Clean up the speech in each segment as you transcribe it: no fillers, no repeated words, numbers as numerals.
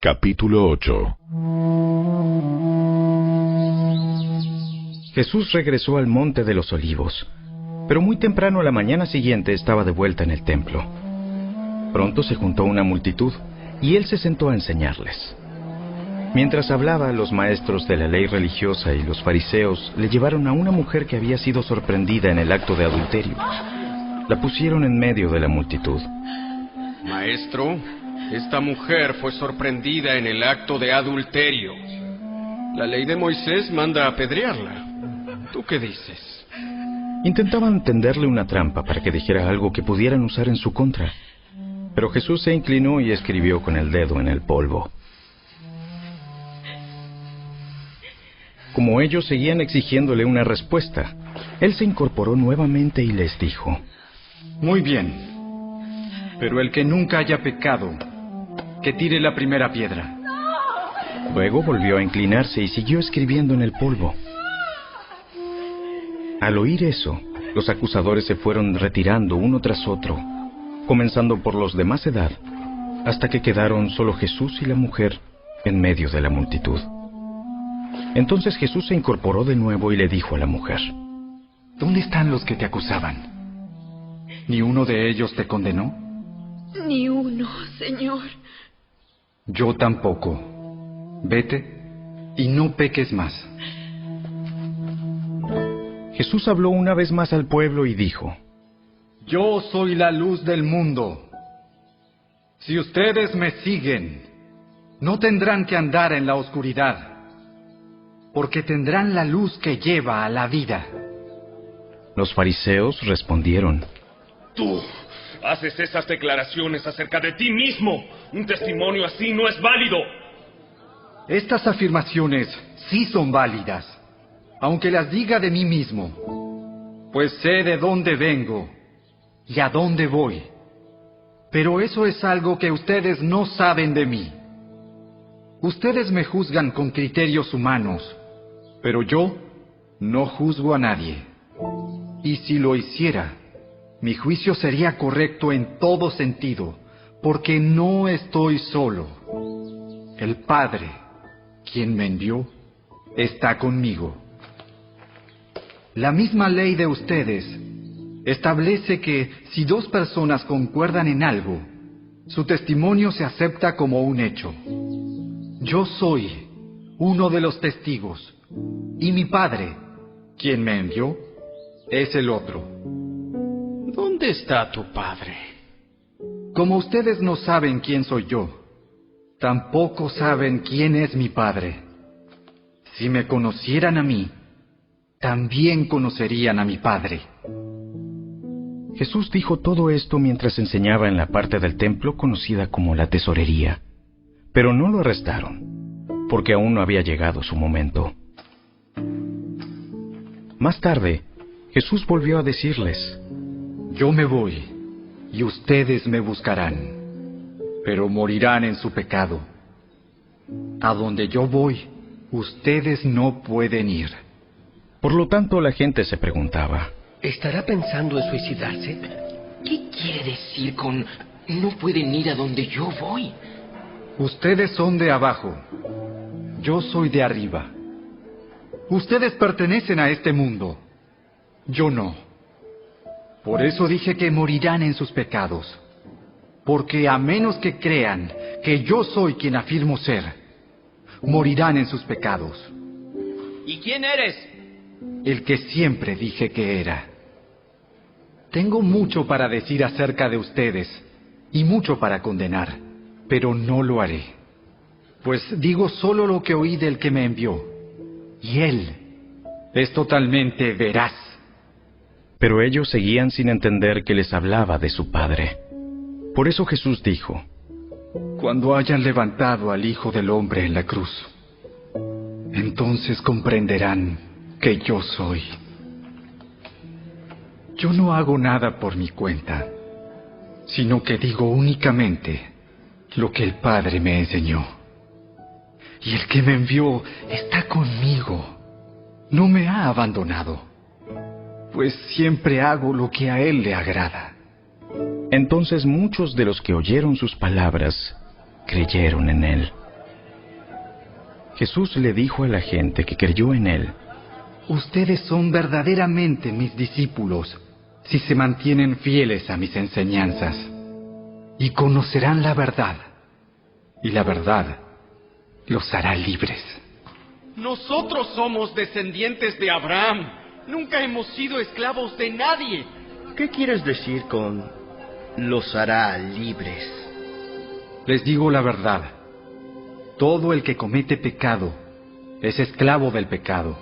Capítulo 8. Jesús regresó al monte de los Olivos, pero muy temprano a la mañana siguiente estaba de vuelta en el templo. Pronto se juntó una multitud, y él se sentó a enseñarles. Mientras hablaba, los maestros de la ley religiosa y los fariseos le llevaron a una mujer que había sido sorprendida en el acto de adulterio. La pusieron en medio de la multitud. Maestro, esta mujer fue sorprendida en el acto de adulterio. La ley de Moisés manda apedrearla. ¿Tú qué dices? Intentaban tenderle una trampa para que dijera algo que pudieran usar en su contra. Pero Jesús se inclinó y escribió con el dedo en el polvo. Como ellos seguían exigiéndole una respuesta, él se incorporó nuevamente y les dijo: Muy bien, pero el que nunca haya pecado, que tire la primera piedra. Luego volvió a inclinarse y siguió escribiendo en el polvo. Al oír eso, los acusadores se fueron retirando uno tras otro, comenzando por los de más edad, hasta que quedaron solo Jesús y la mujer en medio de la multitud. Entonces Jesús se incorporó de nuevo y le dijo a la mujer: ¿Dónde están los que te acusaban? ¿Ni uno de ellos te condenó? Ni uno, Señor. Yo tampoco. Vete y no peques más. Jesús habló una vez más al pueblo y dijo: Yo soy la luz del mundo. Si ustedes me siguen, no tendrán que andar en la oscuridad, porque tendrán la luz que lleva a la vida. Los fariseos respondieron: Tú haces esas declaraciones acerca de ti mismo. Un testimonio así no es válido. Estas afirmaciones sí son válidas, aunque las diga de mí mismo, pues sé de dónde vengo y a dónde voy. Pero eso es algo que ustedes no saben de mí. Ustedes me juzgan con criterios humanos, pero yo no juzgo a nadie. Y si lo hiciera, mi juicio sería correcto en todo sentido, porque no estoy solo. El Padre, quien me envió, está conmigo. La misma ley de ustedes establece que si dos personas concuerdan en algo, su testimonio se acepta como un hecho. Yo soy uno de los testigos, y mi Padre, quien me envió, es el otro. ¿Dónde está tu padre? Como ustedes no saben quién soy yo, tampoco saben quién es mi Padre. Si me conocieran a mí, también conocerían a mi Padre. Jesús dijo todo esto mientras enseñaba en la parte del templo conocida como la tesorería. Pero no lo arrestaron, porque aún no había llegado su momento. Más tarde, Jesús volvió a decirles: Yo me voy, y ustedes me buscarán, pero morirán en su pecado. A donde yo voy, ustedes no pueden ir. Por lo tanto, la gente se preguntaba: ¿estará pensando en suicidarse? ¿Qué quiere decir con no pueden ir a donde yo voy? Ustedes son de abajo, yo soy de arriba. Ustedes pertenecen a este mundo, yo no. Por eso dije que morirán en sus pecados, porque a menos que crean que yo soy quien afirmo ser, morirán en sus pecados. ¿Y quién eres? El que siempre dije que era. Tengo mucho para decir acerca de ustedes y mucho para condenar, pero no lo haré, pues digo solo lo que oí del que me envió, y él es totalmente veraz. Pero ellos seguían sin entender que les hablaba de su Padre. Por eso Jesús dijo: Cuando hayan levantado al Hijo del Hombre en la cruz, entonces comprenderán que yo soy. Yo no hago nada por mi cuenta, sino que digo únicamente lo que el Padre me enseñó. Y el que me envió está conmigo, no me ha abandonado, pues siempre hago lo que a Él le agrada. Entonces muchos de los que oyeron sus palabras creyeron en él. Jesús le dijo a la gente que creyó en él: Ustedes son verdaderamente mis discípulos si se mantienen fieles a mis enseñanzas, y conocerán la verdad, y la verdad los hará libres. Nosotros somos descendientes de Abraham. Nunca hemos sido esclavos de nadie. ¿Qué quieres decir con los hará libres? Les digo la verdad. Todo el que comete pecado es esclavo del pecado.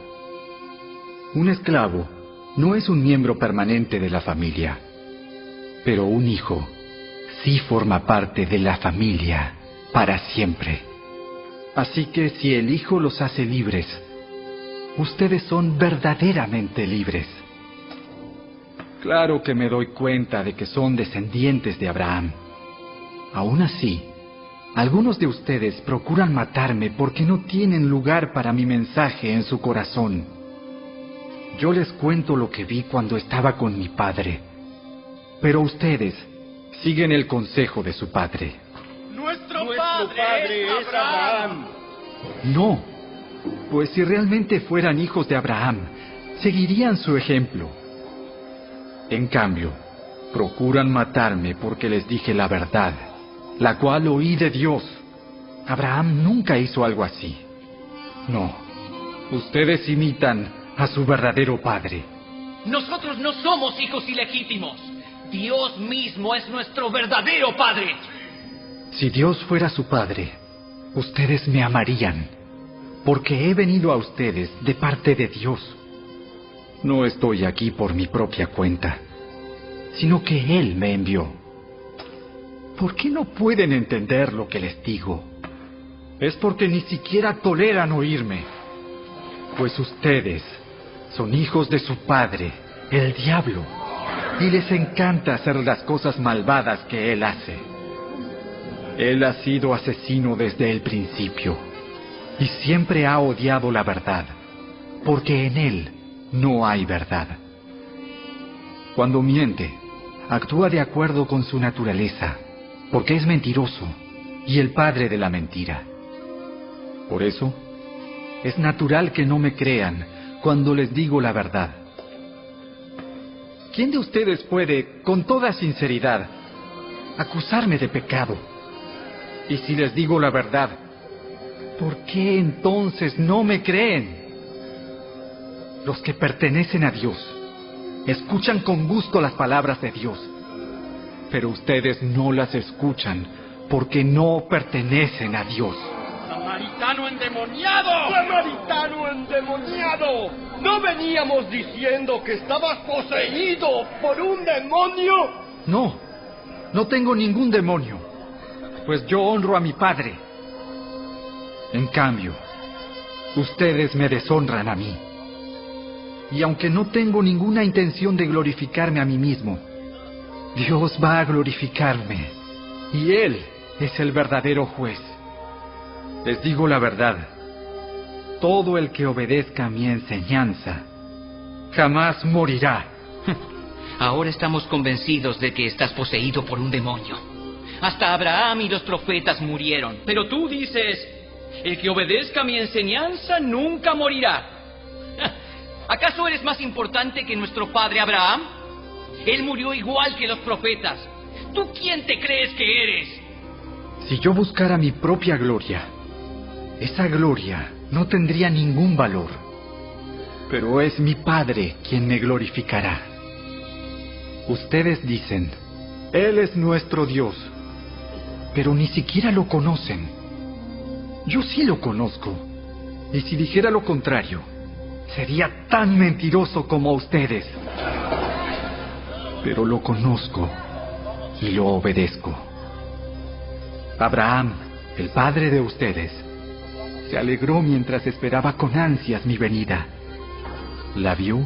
Un esclavo no es un miembro permanente de la familia, pero un hijo sí forma parte de la familia para siempre. Así que si el Hijo los hace libres, ustedes son verdaderamente libres. Claro que me doy cuenta de que son descendientes de Abraham. Aún así, algunos de ustedes procuran matarme porque no tienen lugar para mi mensaje en su corazón. Yo les cuento lo que vi cuando estaba con mi padre, pero ustedes siguen el consejo de su padre. Nuestro padre es Abraham. No, pues si realmente fueran hijos de Abraham, seguirían su ejemplo. En cambio, procuran matarme porque les dije la verdad, la cual oí de Dios. Abraham nunca hizo algo así. No, ustedes imitan a su verdadero padre. Nosotros no somos hijos ilegítimos. Dios mismo es nuestro verdadero padre. Si Dios fuera su padre, ustedes me amarían, porque he venido a ustedes de parte de Dios. No estoy aquí por mi propia cuenta, sino que Él me envió. ¿Por qué no pueden entender lo que les digo? Es porque ni siquiera toleran oírme, pues ustedes son hijos de su padre, el diablo, y les encanta hacer las cosas malvadas que él hace. Él ha sido asesino desde el principio, y siempre ha odiado la verdad, porque en él no hay verdad. Cuando miente, actúa de acuerdo con su naturaleza, porque es mentiroso y el padre de la mentira. Por eso, es natural que no me crean cuando les digo la verdad. ¿Quién de ustedes puede, con toda sinceridad, acusarme de pecado? Y si les digo la verdad, ¿por qué entonces no me creen? Los que pertenecen a Dios escuchan con gusto las palabras de Dios, pero ustedes no las escuchan porque no pertenecen a Dios. ¡Samaritano endemoniado! ¡Samaritano endemoniado! ¿No veníamos diciendo que estabas poseído por un demonio? No, no tengo ningún demonio, pues yo honro a mi Padre. En cambio, ustedes me deshonran a mí. Y aunque no tengo ninguna intención de glorificarme a mí mismo, Dios va a glorificarme, y Él es el verdadero juez. Les digo la verdad, todo el que obedezca a mi enseñanza jamás morirá. Ahora estamos convencidos de que estás poseído por un demonio. Hasta Abraham y los profetas murieron, pero tú dices, el que obedezca a mi enseñanza nunca morirá. ¿Acaso eres más importante que nuestro padre Abraham? Él murió igual que los profetas. ¿Tú quién te crees que eres? Si yo buscara mi propia gloria, esa gloria no tendría ningún valor. Pero es mi Padre quien me glorificará. Ustedes dicen, Él es nuestro Dios, pero ni siquiera lo conocen. Yo sí lo conozco, y si dijera lo contrario, sería tan mentiroso como ustedes. Pero lo conozco y lo obedezco. Abraham, el padre de ustedes, se alegró mientras esperaba con ansias mi venida. La vio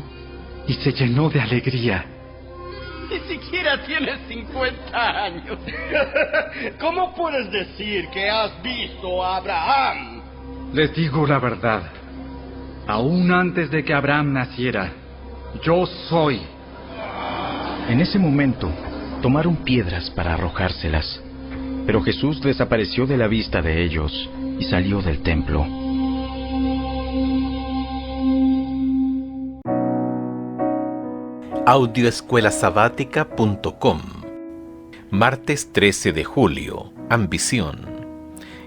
y se llenó de alegría. Ni siquiera tienes 50 años. ¿Cómo puedes decir que has visto a Abraham? Les digo la verdad. Aún antes de que Abraham naciera, yo soy. En ese momento, tomaron piedras para arrojárselas, pero Jesús desapareció de la vista de ellos y salió del templo. audioescuelasabática.com. Martes 13 de julio. Ambición.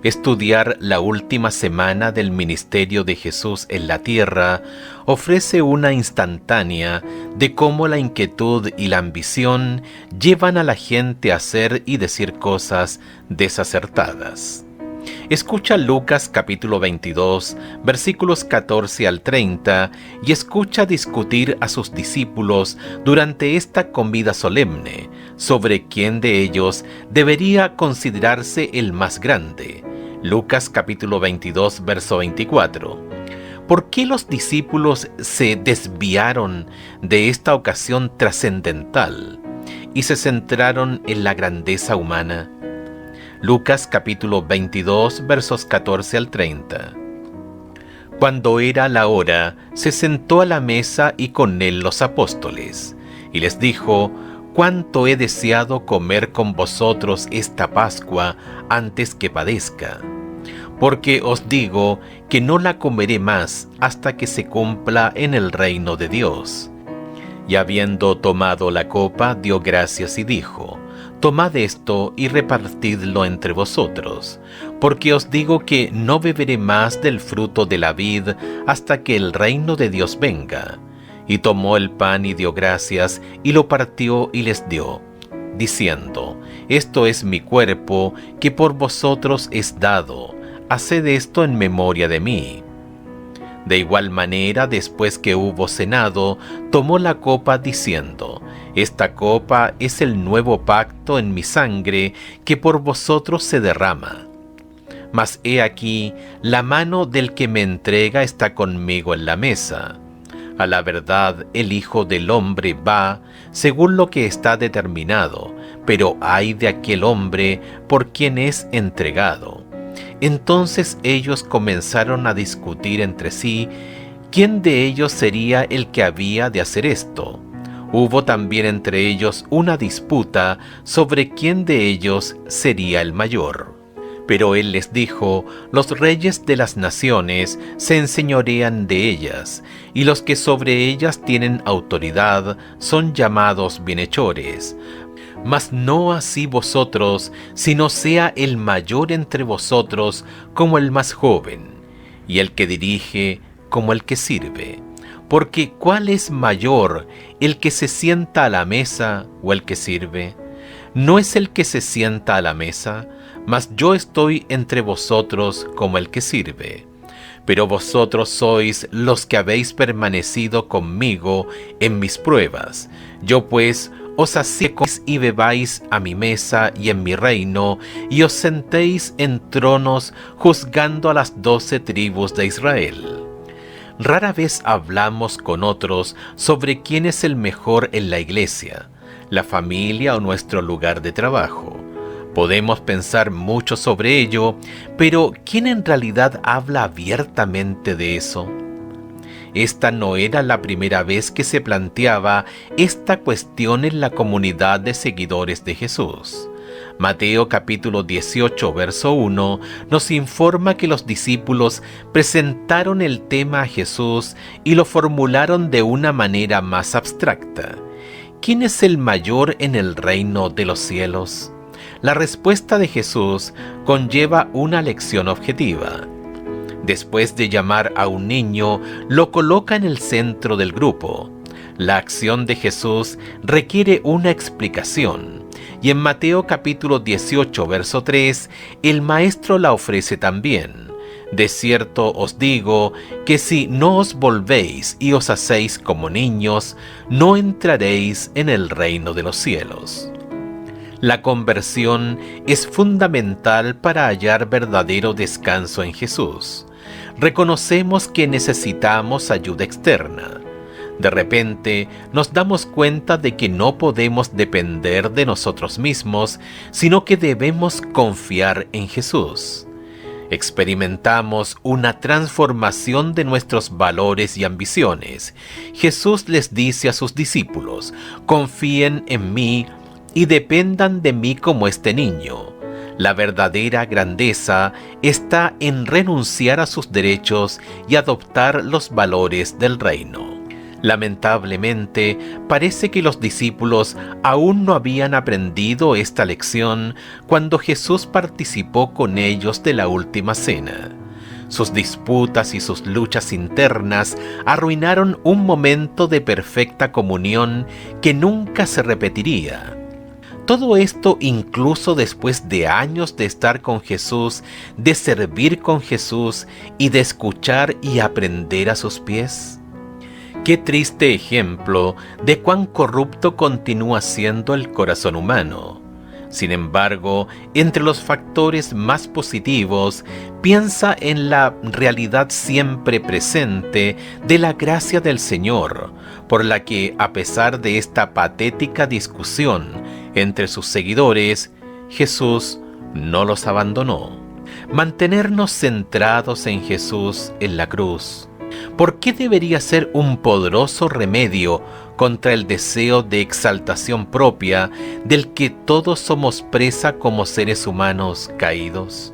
Estudiar la última semana del ministerio de Jesús en la tierra ofrece una instantánea de cómo la inquietud y la ambición llevan a la gente a hacer y decir cosas desacertadas. Escucha Lucas capítulo 22, versículos 14 al 30 y escucha discutir a sus discípulos durante esta comida solemne sobre quién de ellos debería considerarse el más grande. Lucas capítulo 22, verso 24. ¿Por qué los discípulos se desviaron de esta ocasión trascendental y se centraron en la grandeza humana? Lucas capítulo 22, versos 14 al 30. Cuando era la hora, se sentó a la mesa y con él los apóstoles, y les dijo: «Cuánto he deseado comer con vosotros esta Pascua antes que padezca. Porque os digo que no la comeré más hasta que se cumpla en el reino de Dios». Y habiendo tomado la copa, dio gracias y dijo: «Tomad esto y repartidlo entre vosotros, porque os digo que no beberé más del fruto de la vid hasta que el reino de Dios venga». Y tomó el pan y dio gracias, y lo partió y les dio, diciendo: «Esto es mi cuerpo, que por vosotros es dado. Haced esto en memoria de mí». De igual manera, después que hubo cenado, tomó la copa diciendo: «Esta copa es el nuevo pacto en mi sangre, que por vosotros se derrama. Mas he aquí, la mano del que me entrega está conmigo en la mesa. A la verdad, el Hijo del Hombre va según lo que está determinado, pero ay de aquel hombre por quien es entregado». Entonces ellos comenzaron a discutir entre sí quién de ellos sería el que había de hacer esto. Hubo también entre ellos una disputa sobre quién de ellos sería el mayor. Pero él les dijo: «Los reyes de las naciones se enseñorean de ellas, y los que sobre ellas tienen autoridad son llamados bienhechores. Mas no así vosotros, sino sea el mayor entre vosotros como el más joven, y el que dirige como el que sirve. Porque ¿cuál es mayor, el que se sienta a la mesa o el que sirve? ¿No es el que se sienta a la mesa? Mas yo estoy entre vosotros como el que sirve. Pero vosotros sois los que habéis permanecido conmigo en mis pruebas. Yo pues os hacía y bebáis a mi mesa y en mi reino, y os sentéis en tronos juzgando a las 12 tribus de Israel». Rara vez hablamos con otros sobre quién es el mejor en la iglesia, la familia o nuestro lugar de trabajo. Podemos pensar mucho sobre ello, pero ¿quién en realidad habla abiertamente de eso? Esta no era la primera vez que se planteaba esta cuestión en la comunidad de seguidores de Jesús. Mateo capítulo 18, verso 1 nos informa que los discípulos presentaron el tema a Jesús y lo formularon de una manera más abstracta. ¿Quién es el mayor en el reino de los cielos? La respuesta de Jesús conlleva una lección objetiva. Después de llamar a un niño, lo coloca en el centro del grupo. La acción de Jesús requiere una explicación, y en Mateo capítulo 18, verso 3, el Maestro la ofrece también. «De cierto os digo que si no os volvéis y os hacéis como niños, no entraréis en el reino de los cielos». La conversión es fundamental para hallar verdadero descanso en Jesús. Reconocemos que necesitamos ayuda externa. De repente nos damos cuenta de que no podemos depender de nosotros mismos, sino que debemos confiar en Jesús. Experimentamos una transformación de nuestros valores y ambiciones. Jesús les dice a sus discípulos: «Confíen en mí y dependan de mí como este niño». La verdadera grandeza está en renunciar a sus derechos y adoptar los valores del reino. Lamentablemente, parece que los discípulos aún no habían aprendido esta lección cuando Jesús participó con ellos de la última cena. Sus disputas y sus luchas internas arruinaron un momento de perfecta comunión que nunca se repetiría. Todo esto incluso después de años de estar con Jesús, de servir con Jesús y de escuchar y aprender a sus pies. Qué triste ejemplo de cuán corrupto continúa siendo el corazón humano. Sin embargo, entre los factores más positivos, piensa en la realidad siempre presente de la gracia del Señor, por la que, a pesar de esta patética discusión entre sus seguidores, Jesús no los abandonó. Mantenernos centrados en Jesús en la cruz, ¿por qué debería ser un poderoso remedio contra el deseo de exaltación propia del que todos somos presa como seres humanos caídos?